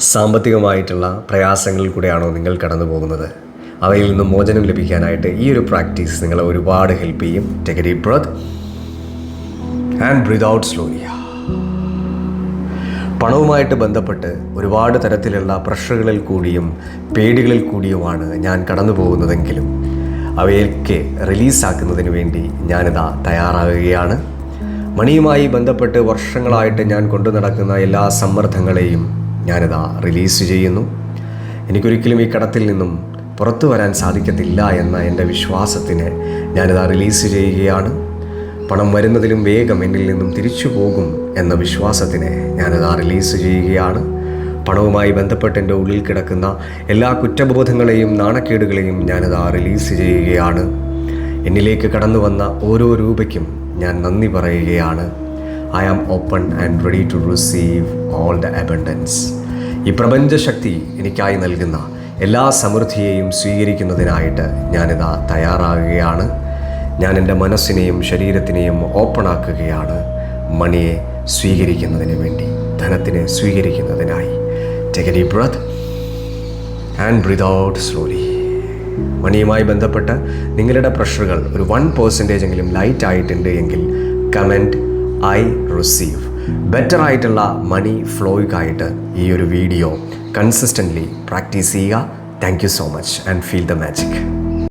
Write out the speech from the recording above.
സാമ്പത്തികമായിട്ടുള്ള പ്രയാസങ്ങളിൽ കൂടെയാണോ നിങ്ങൾ കടന്നു പോകുന്നത്? അവയിൽ നിന്നും മോചനം ലഭിക്കാനായിട്ട് ഈ ഒരു പ്രാക്ടീസ് നിങ്ങളെ ഒരുപാട് ഹെൽപ്പ് ചെയ്യും. Take a deep breath and breathe out slowly. പണവുമായിട്ട് ബന്ധപ്പെട്ട് ഒരുപാട് തരത്തിലുള്ള പ്രഷറുകളിൽ കൂടിയും പേടികളിൽ കൂടിയുമാണ് ഞാൻ കടന്നു പോകുന്നതെങ്കിലും അവയൊക്കെ റിലീസാക്കുന്നതിന് വേണ്ടി ഞാനിതാ തയ്യാറാകുകയാണ്. മണിയുമായി ബന്ധപ്പെട്ട് വർഷങ്ങളായിട്ട് ഞാൻ കൊണ്ടു നടക്കുന്ന എല്ലാ സമ്മർദ്ദങ്ങളെയും ഞാനിതാ റിലീസ് ചെയ്യുന്നു. എനിക്കൊരിക്കലും ഈ കടത്തിൽ നിന്നും പുറത്തു വരാൻ സാധിക്കത്തില്ല എന്ന എൻ്റെ വിശ്വാസത്തിന് ഞാനിതാ റിലീസ് ചെയ്യുകയാണ്. പണം വരുന്നതിലും വേഗം എന്നിൽ നിന്നും തിരിച്ചു പോകും എന്ന വിശ്വാസത്തിന് ഞാനിതാ റിലീസ് ചെയ്യുകയാണ്. പണവുമായി ബന്ധപ്പെട്ട് എൻ്റെ ഉള്ളിൽ കിടക്കുന്ന എല്ലാ കുറ്റബോധങ്ങളെയും നാണക്കേടുകളെയും ഞാനിതാ റിലീസ് ചെയ്യുകയാണ്. എന്നിലേക്ക് കടന്നു വന്ന ഓരോ രൂപയ്ക്കും ഞാൻ നന്ദി പറയുകയാണ്. I am open and ready to receive all the abundance. ഈ പ്രപഞ്ചശക്തി എനിക്കായി നൽകുന്ന എല്ലാ സമൃദ്ധിയെയും സ്വീകരിക്കുന്നതിനായിട്ട് ഞാനിതാ തയ്യാറാകുകയാണ്. ഞാൻ എൻ്റെ മനസ്സിനെയും ശരീരത്തിനെയും ഓപ്പണാക്കുകയാണ് മണിയെ സ്വീകരിക്കുന്നതിന് വേണ്ടി, ധനത്തിനെ സ്വീകരിക്കുന്നതിനായി. Take a deep breath and breathe out slowly. മണിയുമായി ബന്ധപ്പെട്ട് നിങ്ങളുടെ പ്രഷറുകൾ ഒരു 1% എങ്കിലും ലൈറ്റ് ആയിട്ടുണ്ട് എങ്കിൽ കമൻറ്റ് ഐ റിസീവ്. ബെറ്റർ ആയിട്ടുള്ള മണി ഫ്ലോയ്ക്കായിട്ട് ഈ ഒരു വീഡിയോ കൺസിസ്റ്റൻ്റ്ലി പ്രാക്ടീസ് ചെയ്യുക. Thank you so much and feel the magic.